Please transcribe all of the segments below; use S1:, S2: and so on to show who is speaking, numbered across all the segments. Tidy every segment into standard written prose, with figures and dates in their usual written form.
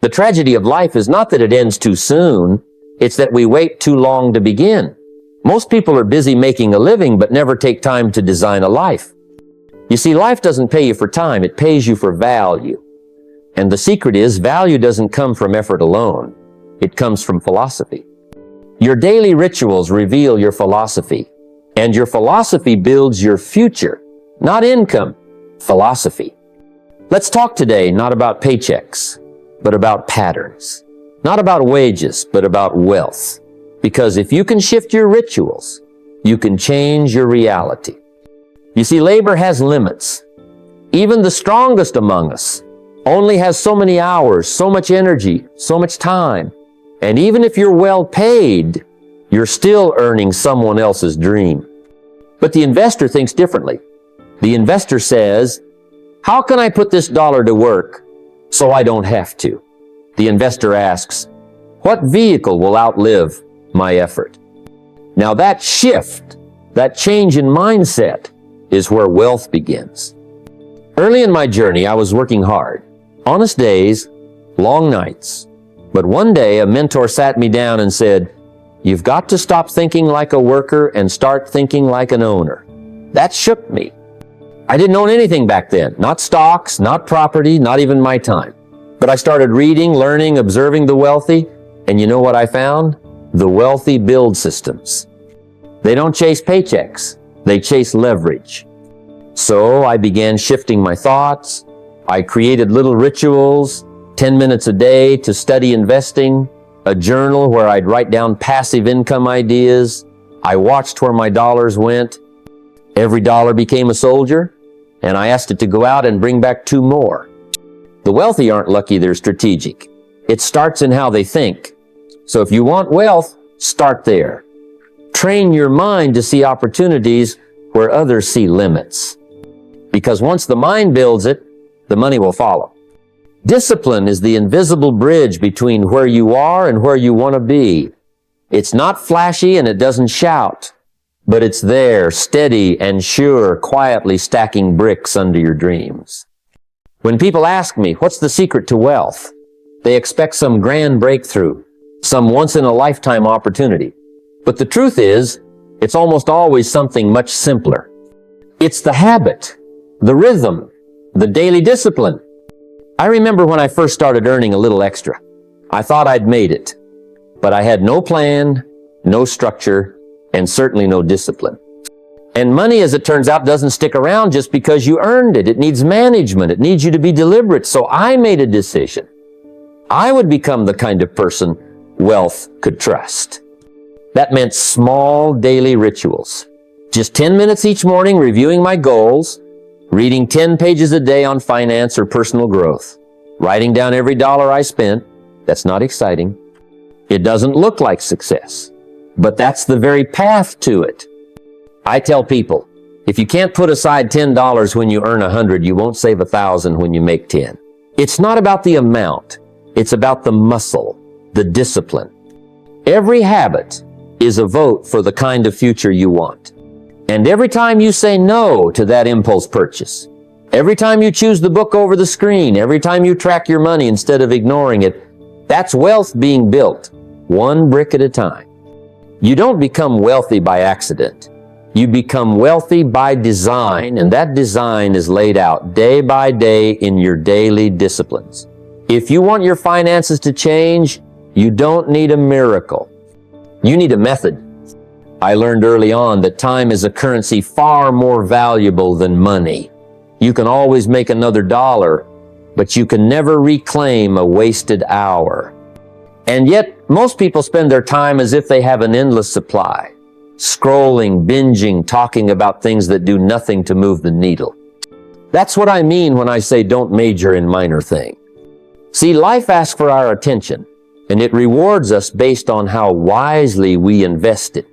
S1: The tragedy of life is not that it ends too soon, it's that we wait too long to begin. Most people are busy making a living but never take time to design a life. You see, life doesn't pay you for time, it pays you for value. And the secret is, value doesn't come from effort alone. It comes from philosophy. Your daily rituals reveal your philosophy, and your philosophy builds your future, not income, philosophy. Let's talk today not about paychecks, but about patterns. Not about wages, but about wealth. Because if you can shift your rituals, you can change your reality. You see, labor has limits. Even the strongest among us only has so many hours, so much energy, so much time. And even if you're well paid, you're still earning someone else's dream. But the investor thinks differently. The investor says, how can I put this dollar to work so I don't have to? The investor asks, what vehicle will outlive my effort? Now that shift, that change in mindset, is where wealth begins. Early in my journey, I was working hard. Honest days, long nights. But one day, a mentor sat me down and said, you've got to stop thinking like a worker and start thinking like an owner. That shook me. I didn't own anything back then. Not stocks, not property, not even my time. But I started reading, learning, observing the wealthy, and you know what I found? The wealthy build systems. They don't chase paychecks. They chase leverage. So I began shifting my thoughts. I created little rituals, 10 minutes a day to study investing, a journal where I'd write down passive income ideas. I watched where my dollars went. Every dollar became a soldier, and I asked it to go out and bring back 2 more. The wealthy aren't lucky, they're strategic. It starts in how they think. So if you want wealth, start there. Train your mind to see opportunities where others see limits. Because once the mind builds it, the money will follow. Discipline is the invisible bridge between where you are and where you want to be. It's not flashy and it doesn't shout, but it's there, steady and sure, quietly stacking bricks under your dreams. When people ask me, what's the secret to wealth? They expect some grand breakthrough, some once-in-a-lifetime opportunity. But the truth is, it's almost always something much simpler. It's the habit, the rhythm, the daily discipline. I remember when I first started earning a little extra. I thought I'd made it, but I had no plan, no structure, and certainly no discipline. And money, as it turns out, doesn't stick around just because you earned it. It needs management. It needs you to be deliberate. So I made a decision. I would become the kind of person wealth could trust. That meant small daily rituals. Just 10 minutes each morning reviewing my goals, reading 10 pages a day on finance or personal growth, writing down every dollar I spent. That's not exciting. It doesn't look like success, but that's the very path to it. I tell people, if you can't put aside $10 when you earn 100, you won't save 1,000 when you make 10. It's not about the amount. It's about the muscle, the discipline. Every habit is a vote for the kind of future you want. And every time you say no to that impulse purchase, every time you choose the book over the screen, every time you track your money instead of ignoring it, that's wealth being built, one brick at a time. You don't become wealthy by accident. You become wealthy by design, and that design is laid out day by day in your daily disciplines. If you want your finances to change, you don't need a miracle. You need a method. I learned early on that time is a currency far more valuable than money. You can always make another dollar, but you can never reclaim a wasted hour. And yet, most people spend their time as if they have an endless supply, scrolling, binging, talking about things that do nothing to move the needle. That's what I mean when I say don't major in minor things. See, life asks for our attention, and it rewards us based on how wisely we invest it.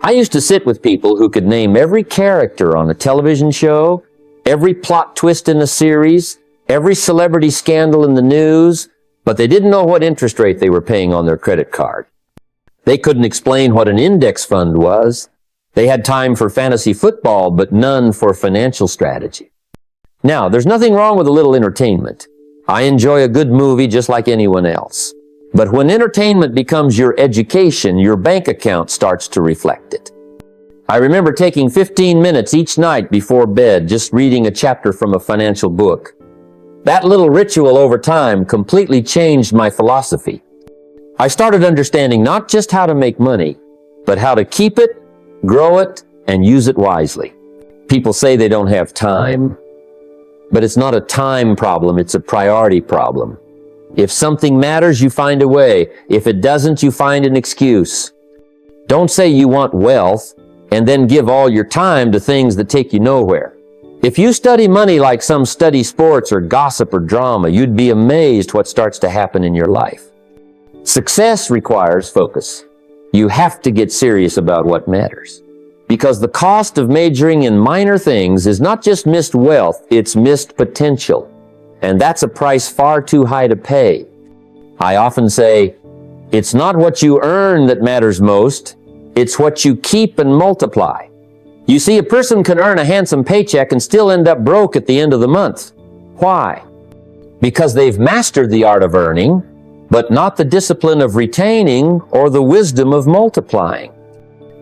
S1: I used to sit with people who could name every character on a television show, every plot twist in a series, every celebrity scandal in the news, but they didn't know what interest rate they were paying on their credit card. They couldn't explain what an index fund was. They had time for fantasy football, but none for financial strategy. Now, there's nothing wrong with a little entertainment, I enjoy a good movie just like anyone else. But when entertainment becomes your education, your bank account starts to reflect it. I remember taking 15 minutes each night before bed, just reading a chapter from a financial book. That little ritual over time completely changed my philosophy. I started understanding not just how to make money, but how to keep it, grow it, and use it wisely. People say they don't have time, but it's not a time problem, it's a priority problem. If something matters, you find a way. If it doesn't, you find an excuse. Don't say you want wealth and then give all your time to things that take you nowhere. If you study money like some study sports or gossip or drama, you'd be amazed what starts to happen in your life. Success requires focus. You have to get serious about what matters. Because the cost of majoring in minor things is not just missed wealth, it's missed potential. And that's a price far too high to pay. I often say, it's not what you earn that matters most, it's what you keep and multiply. You see, a person can earn a handsome paycheck and still end up broke at the end of the month. Why? Because they've mastered the art of earning, but not the discipline of retaining or the wisdom of multiplying.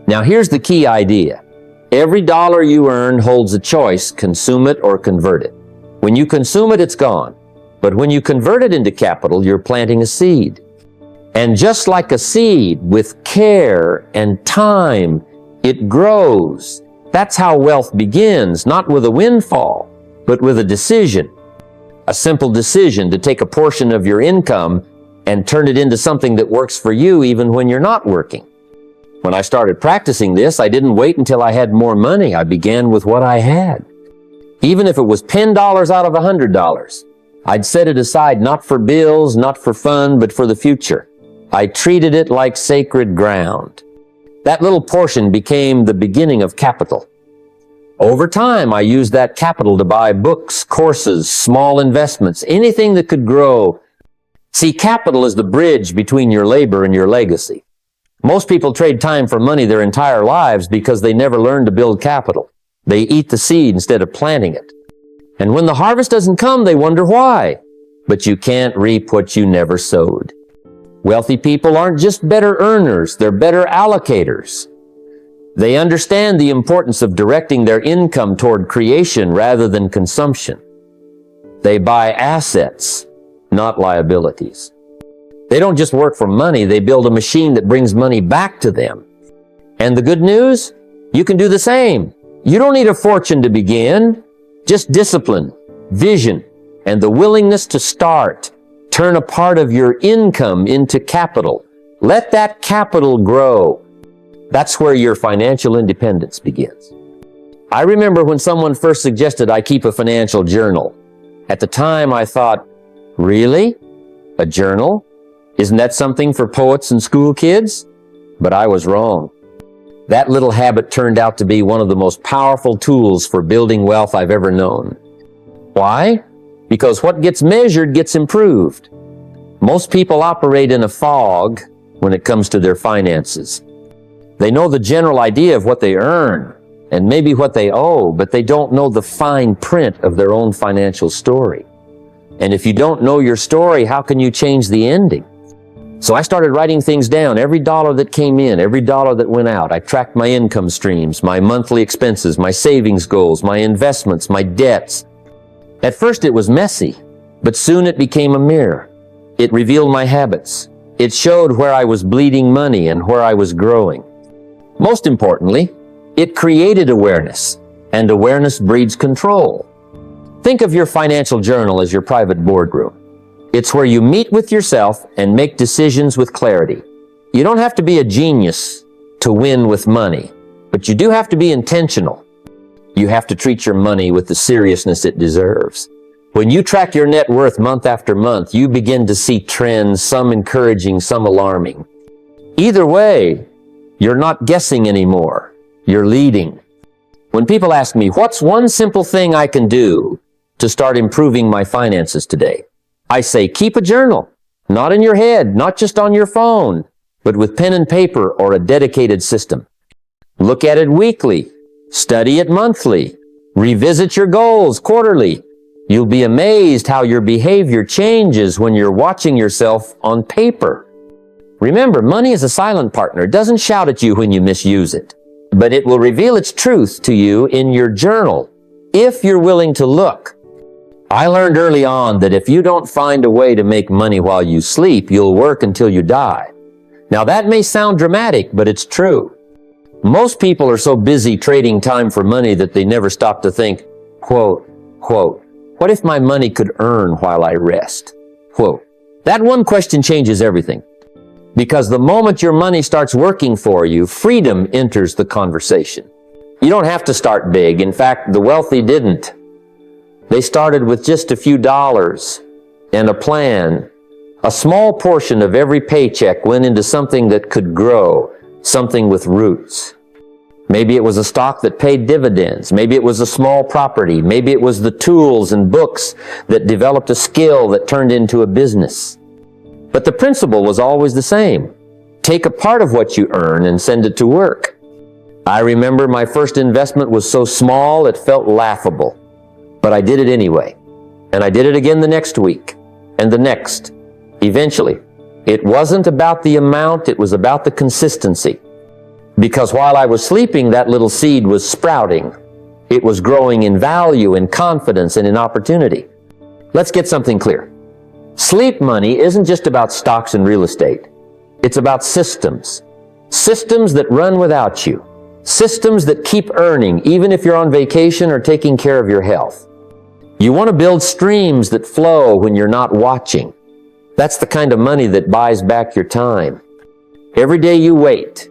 S1: Now here's the key idea. Every dollar you earn holds a choice, consume it or convert it. When you consume it, it's gone. But when you convert it into capital, you're planting a seed. And just like a seed, with care and time, it grows. That's how wealth begins, not with a windfall, but with a decision. A simple decision to take a portion of your income and turn it into something that works for you even when you're not working. When I started practicing this, I didn't wait until I had more money. I began with what I had. Even if it was $10 out of $100, I'd set it aside not for bills, not for fun, but for the future. I treated it like sacred ground. That little portion became the beginning of capital. Over time, I used that capital to buy books, courses, small investments, anything that could grow. See, capital is the bridge between your labor and your legacy. Most people trade time for money their entire lives because they never learned to build capital. They eat the seed instead of planting it. And when the harvest doesn't come, they wonder why. But you can't reap what you never sowed. Wealthy people aren't just better earners, they're better allocators. They understand the importance of directing their income toward creation rather than consumption. They buy assets, not liabilities. They don't just work for money, they build a machine that brings money back to them. And the good news? You can do the same. You don't need a fortune to begin, just discipline, vision, and the willingness to start. Turn a part of your income into capital. Let that capital grow. That's where your financial independence begins. I remember when someone first suggested I keep a financial journal. At the time, I thought, really? A journal? Isn't that something for poets and school kids? But I was wrong. That little habit turned out to be one of the most powerful tools for building wealth I've ever known. Why? Because what gets measured gets improved. Most people operate in a fog when it comes to their finances. They know the general idea of what they earn and maybe what they owe, but they don't know the fine print of their own financial story. And if you don't know your story, how can you change the ending? So I started writing things down, every dollar that came in, every dollar that went out. I tracked my income streams, my monthly expenses, my savings goals, my investments, my debts. At first it was messy, but soon it became a mirror. It revealed my habits. It showed where I was bleeding money and where I was growing. Most importantly, it created awareness, and awareness breeds control. Think of your financial journal as your private boardroom. It's where you meet with yourself and make decisions with clarity. You don't have to be a genius to win with money, but you do have to be intentional. You have to treat your money with the seriousness it deserves. When you track your net worth month after month, you begin to see trends, some encouraging, some alarming. Either way, you're not guessing anymore. You're leading. When people ask me, what's one simple thing I can do to start improving my finances today? I say, keep a journal, not in your head, not just on your phone, but with pen and paper or a dedicated system. Look at it weekly, study it monthly, revisit your goals quarterly. You'll be amazed how your behavior changes when you're watching yourself on paper. Remember, money is a silent partner. It doesn't shout at you when you misuse it, but it will reveal its truth to you in your journal, if you're willing to look. I learned early on that if you don't find a way to make money while you sleep, you'll work until you die. Now that may sound dramatic, but it's true. Most people are so busy trading time for money that they never stop to think, quote, what if my money could earn while I rest? Quote. That one question changes everything. Because the moment your money starts working for you, freedom enters the conversation. You don't have to start big. In fact, the wealthy didn't. They started with just a few dollars and a plan. A small portion of every paycheck went into something that could grow, something with roots. Maybe it was a stock that paid dividends. Maybe it was a small property. Maybe it was the tools and books that developed a skill that turned into a business. But the principle was always the same. Take a part of what you earn and send it to work. I remember my first investment was so small it felt laughable. But I did it anyway. And I did it again the next week. And the next. Eventually. It wasn't about the amount, it was about the consistency. Because while I was sleeping, that little seed was sprouting. It was growing in value, in confidence, and in opportunity. Let's get something clear. Sleep money isn't just about stocks and real estate. It's about systems. Systems that run without you. Systems that keep earning, even if you're on vacation or taking care of your health. You want to build streams that flow when you're not watching. That's the kind of money that buys back your time. Every day you wait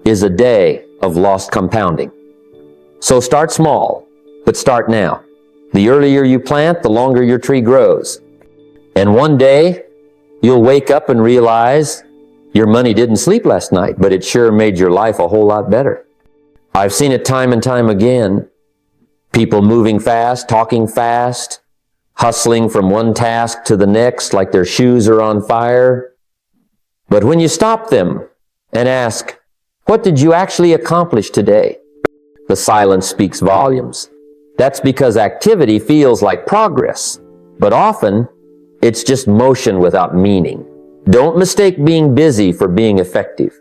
S1: is a day of lost compounding. So start small, but start now. The earlier you plant, the longer your tree grows. And one day, you'll wake up and realize your money didn't sleep last night, but it sure made your life a whole lot better. I've seen it time and time again. People moving fast, talking fast, hustling from one task to the next like their shoes are on fire. But when you stop them and ask, what did you actually accomplish today? The silence speaks volumes. That's because activity feels like progress, but often it's just motion without meaning. Don't mistake being busy for being effective.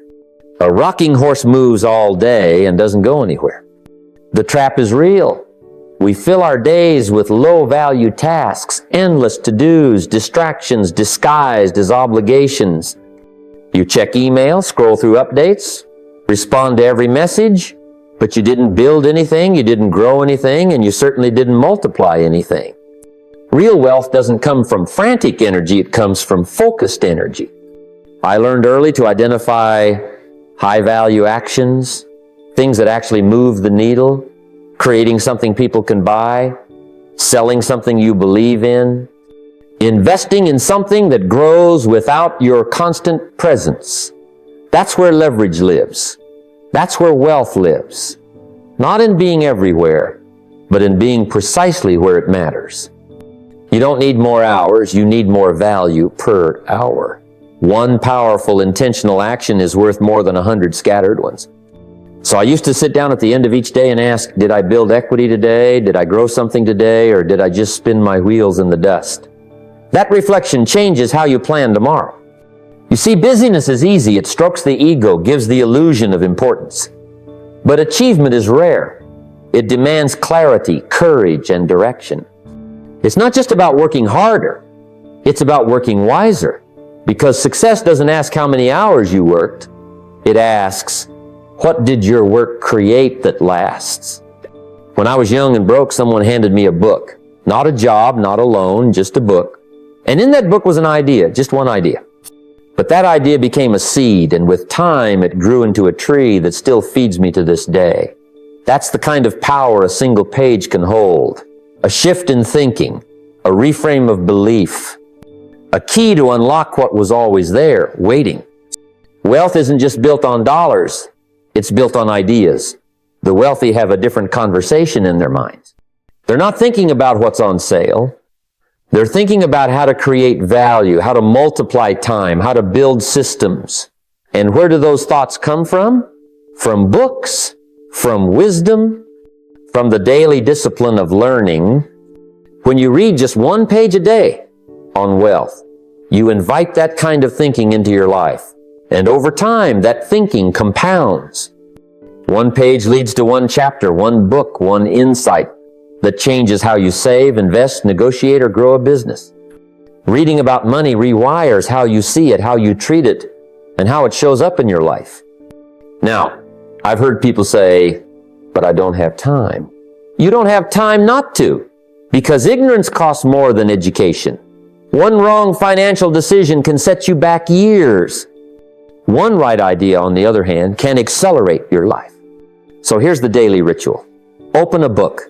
S1: A rocking horse moves all day and doesn't go anywhere. The trap is real. We fill our days with low-value tasks, endless to-dos, distractions disguised as obligations. You check email, scroll through updates, respond to every message, but you didn't build anything, you didn't grow anything, and you certainly didn't multiply anything. Real wealth doesn't come from frantic energy, it comes from focused energy. I learned early to identify high-value actions, things that actually move the needle, creating something people can buy, selling something you believe in, investing in something that grows without your constant presence. That's where leverage lives. That's where wealth lives. Not in being everywhere, but in being precisely where it matters. You don't need more hours, you need more value per hour. One powerful intentional action is worth more than 100 scattered ones. So I used to sit down at the end of each day and ask, did I build equity today? Did I grow something today? Or did I just spin my wheels in the dust? That reflection changes how you plan tomorrow. You see, busyness is easy. It strokes the ego, gives the illusion of importance. But achievement is rare. It demands clarity, courage, and direction. It's not just about working harder. It's about working wiser. Because success doesn't ask how many hours you worked. It asks, what did your work create that lasts? When I was young and broke, someone handed me a book. Not a job, not a loan, just a book. And in that book was an idea, just one idea. But that idea became a seed, and with time it grew into a tree that still feeds me to this day. That's the kind of power a single page can hold. A shift in thinking, a reframe of belief, a key to unlock what was always there, waiting. Wealth isn't just built on dollars, it's built on ideas. The wealthy have a different conversation in their minds. They're not thinking about what's on sale. They're thinking about how to create value, how to multiply time, how to build systems. And where do those thoughts come from? From books, from wisdom, from the daily discipline of learning. When you read just one page a day on wealth, you invite that kind of thinking into your life. And over time, that thinking compounds. One page leads to one chapter, one book, one insight that changes how you save, invest, negotiate, or grow a business. Reading about money rewires how you see it, how you treat it, and how it shows up in your life. Now, I've heard people say, but I don't have time. You don't have time not to, because ignorance costs more than education. One wrong financial decision can set you back years. One right idea, on the other hand, can accelerate your life. So here's the daily ritual. Open a book.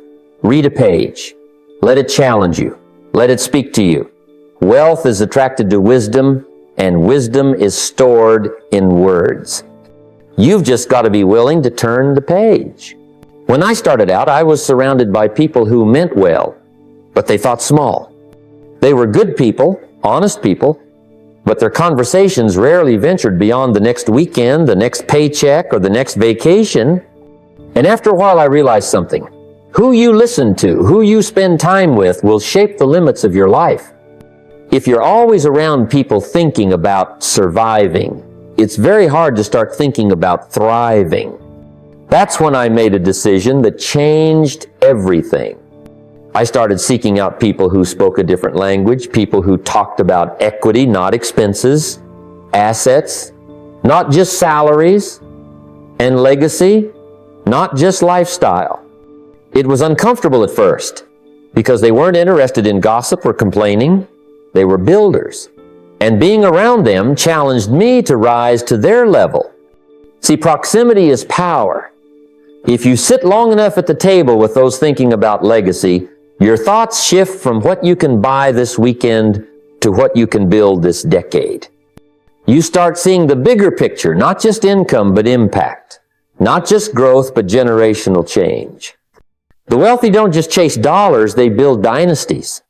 S1: Read a page. Let it challenge you. Let it speak to you. Wealth is attracted to wisdom, and wisdom is stored in words. You've just got to be willing to turn the page. When I started out, I was surrounded by people who meant well, but they thought small. They were good people, honest people, but their conversations rarely ventured beyond the next weekend, the next paycheck, or the next vacation. And after a while, I realized something. Who you listen to, who you spend time with, will shape the limits of your life. If you're always around people thinking about surviving, it's very hard to start thinking about thriving. That's when I made a decision that changed everything. I started seeking out people who spoke a different language, people who talked about equity, not expenses, assets, not just salaries, and legacy, not just lifestyle. It was uncomfortable at first because they weren't interested in gossip or complaining. They were builders. And being around them challenged me to rise to their level. See, proximity is power. If you sit long enough at the table with those thinking about legacy, your thoughts shift from what you can buy this weekend to what you can build this decade. You start seeing the bigger picture, not just income, but impact. Not just growth, but generational change. The wealthy don't just chase dollars, they build dynasties.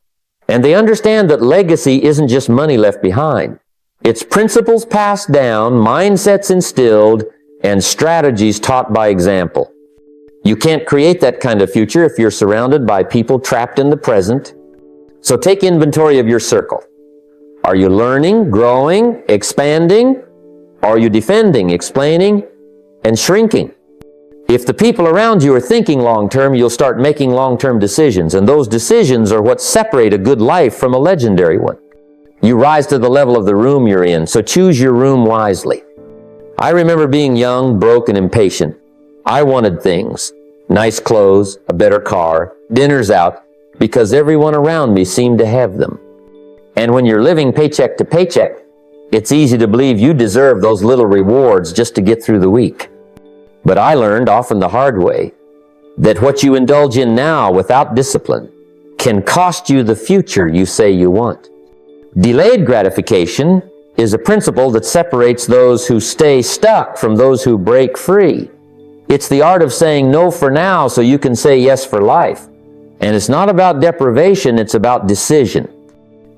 S1: And they understand that legacy isn't just money left behind. It's principles passed down, mindsets instilled, and strategies taught by example. You can't create that kind of future if you're surrounded by people trapped in the present. So take inventory of your circle. Are you learning, growing, expanding? Or are you defending, explaining, and shrinking? If the people around you are thinking long-term, you'll start making long-term decisions, and those decisions are what separate a good life from a legendary one. You rise to the level of the room you're in, so choose your room wisely. I remember being young, broke, and impatient. I wanted things, nice clothes, a better car, dinners out, because everyone around me seemed to have them. And when you're living paycheck to paycheck, it's easy to believe you deserve those little rewards just to get through the week. But I learned, often the hard way, that what you indulge in now without discipline can cost you the future you say you want. Delayed gratification is a principle that separates those who stay stuck from those who break free. It's the art of saying no for now so you can say yes for life. And it's not about deprivation, it's about decision.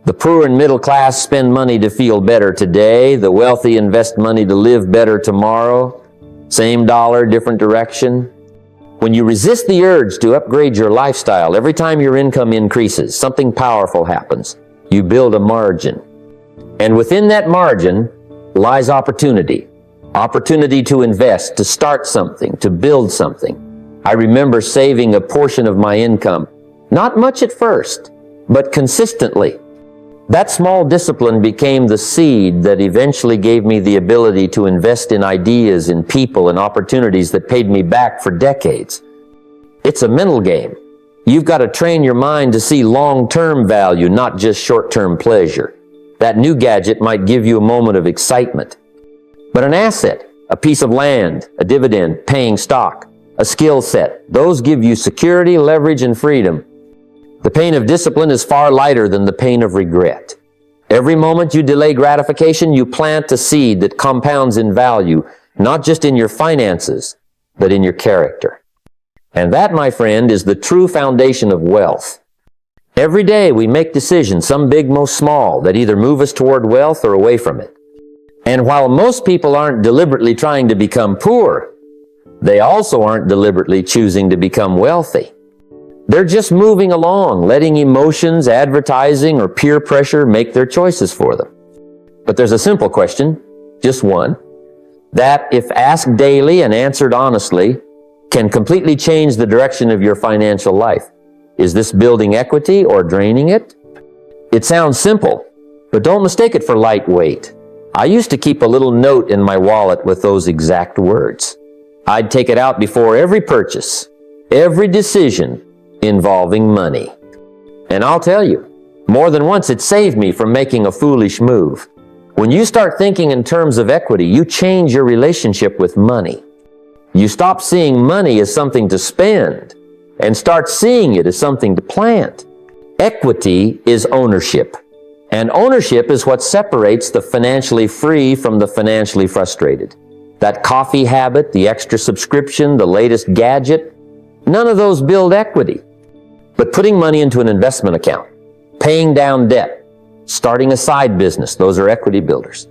S1: The poor and middle class spend money to feel better today. The wealthy invest money to live better tomorrow. Same dollar, different direction. When you resist the urge to upgrade your lifestyle, every time your income increases, something powerful happens. You build a margin. And within that margin lies opportunity. Opportunity to invest, to start something, to build something. I remember saving a portion of my income, not much at first, but consistently. That small discipline became the seed that eventually gave me the ability to invest in ideas, in people, and opportunities that paid me back for decades. It's a mental game. You've got to train your mind to see long-term value, not just short-term pleasure. That new gadget might give you a moment of excitement. But an asset, a piece of land, a dividend, paying stock, a skill set, those give you security, leverage, and freedom. The pain of discipline is far lighter than the pain of regret. Every moment you delay gratification, you plant a seed that compounds in value, not just in your finances, but in your character. And that, my friend, is the true foundation of wealth. Every day we make decisions, some big, most small, that either move us toward wealth or away from it. And while most people aren't deliberately trying to become poor, they also aren't deliberately choosing to become wealthy. They're just moving along, letting emotions, advertising, or peer pressure make their choices for them. But there's a simple question, just one, that if asked daily and answered honestly, can completely change the direction of your financial life. Is this building equity or draining it? It sounds simple, but don't mistake it for lightweight. I used to keep a little note in my wallet with those exact words. I'd take it out before every purchase, every decision involving money. And I'll tell you, more than once it saved me from making a foolish move. When you start thinking in terms of equity, you change your relationship with money. You stop seeing money as something to spend and start seeing it as something to plant. Equity is ownership, and ownership is what separates the financially free from the financially frustrated. That coffee habit, the extra subscription, the latest gadget, none of those build equity. But putting money into an investment account, paying down debt, starting a side business, those are equity builders.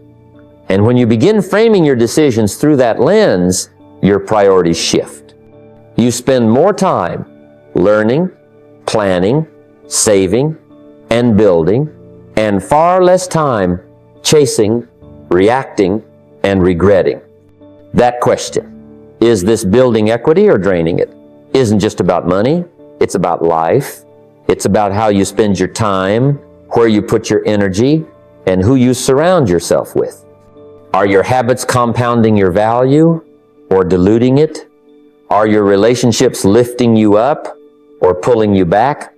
S1: And when you begin framing your decisions through that lens, your priorities shift. You spend more time learning, planning, saving, and building, and far less time chasing, reacting, and regretting. That question, is this building equity or draining it, isn't just about money. It's about life. It's about how you spend your time, where you put your energy, and who you surround yourself with. Are your habits compounding your value or diluting it? Are your relationships lifting you up or pulling you back?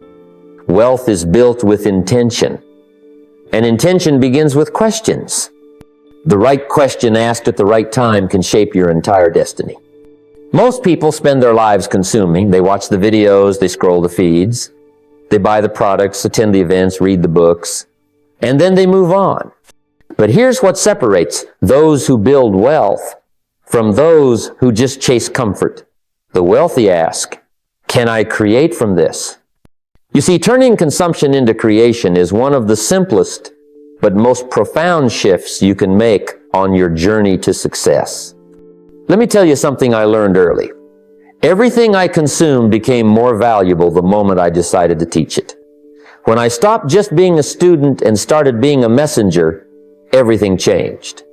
S1: Wealth is built with intention. And intention begins with questions. The right question asked at the right time can shape your entire destiny. Most people spend their lives consuming. They watch the videos, they scroll the feeds, they buy the products, attend the events, read the books, and then they move on. But here's what separates those who build wealth from those who just chase comfort. The wealthy ask, can I create from this? You see, turning consumption into creation is one of the simplest but most profound shifts you can make on your journey to success. Let me tell you something I learned early. Everything I consumed became more valuable the moment I decided to teach it. When I stopped just being a student and started being a messenger, everything changed.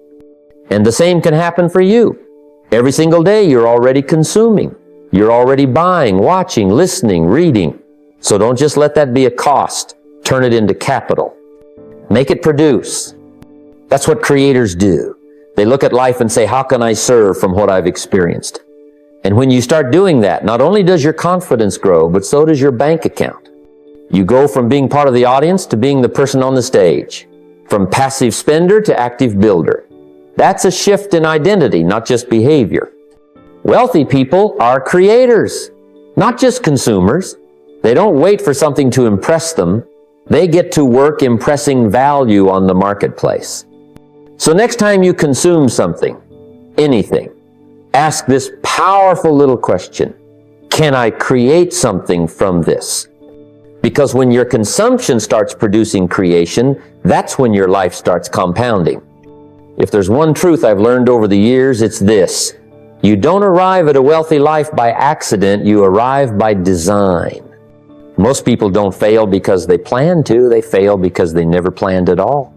S1: And the same can happen for you. Every single day you're already consuming. You're already buying, watching, listening, reading. So don't just let that be a cost. Turn it into capital. Make it produce. That's what creators do. They look at life and say, how can I serve from what I've experienced? And when you start doing that, not only does your confidence grow, but so does your bank account. You go from being part of the audience to being the person on the stage, from passive spender to active builder. That's a shift in identity, not just behavior. Wealthy people are creators, not just consumers. They don't wait for something to impress them. They get to work impressing value on the marketplace. So next time you consume something, anything, ask this powerful little question. Can I create something from this? Because when your consumption starts producing creation, that's when your life starts compounding. If there's one truth I've learned over the years, it's this. You don't arrive at a wealthy life by accident, you arrive by design. Most people don't fail because they plan to, they fail because they never planned at all.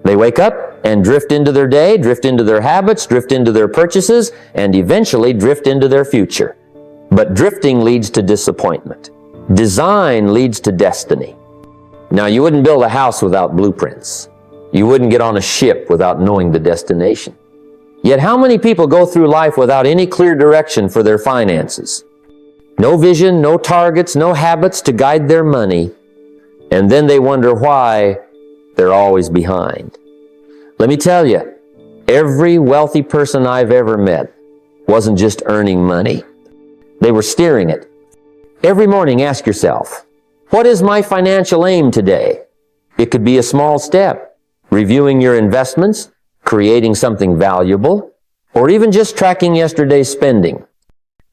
S1: They wake up and drift into their day, drift into their habits, drift into their purchases, and eventually drift into their future. But drifting leads to disappointment. Design leads to destiny. Now, you wouldn't build a house without blueprints. You wouldn't get on a ship without knowing the destination. Yet how many people go through life without any clear direction for their finances? No vision, no targets, no habits to guide their money, and then they wonder why they're always behind. Let me tell you, every wealthy person I've ever met wasn't just earning money. They were steering it. Every morning, ask yourself, what is my financial aim today? It could be a small step, reviewing your investments, creating something valuable, or even just tracking yesterday's spending.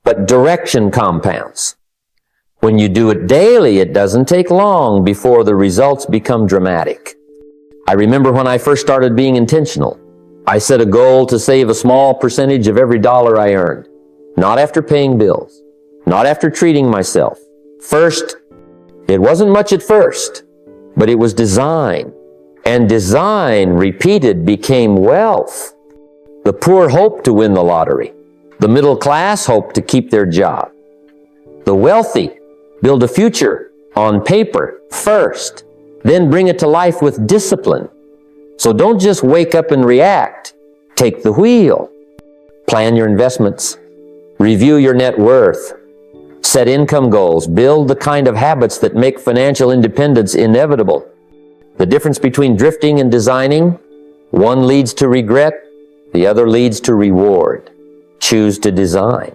S1: But direction compounds. When you do it daily, it doesn't take long before the results become dramatic. I remember when I first started being intentional. I set a goal to save a small percentage of every dollar I earned. Not after paying bills. Not after treating myself. First, it wasn't much at first, but it was design. And design, repeated, became wealth. The poor hoped to win the lottery. The middle class hoped to keep their job. The wealthy build a future on paper first, then bring it to life with discipline. So don't just wake up and react. Take the wheel. Plan your investments. Review your net worth. Set income goals. Build the kind of habits that make financial independence inevitable. The difference between drifting and designing, one leads to regret, the other leads to reward. Choose to design.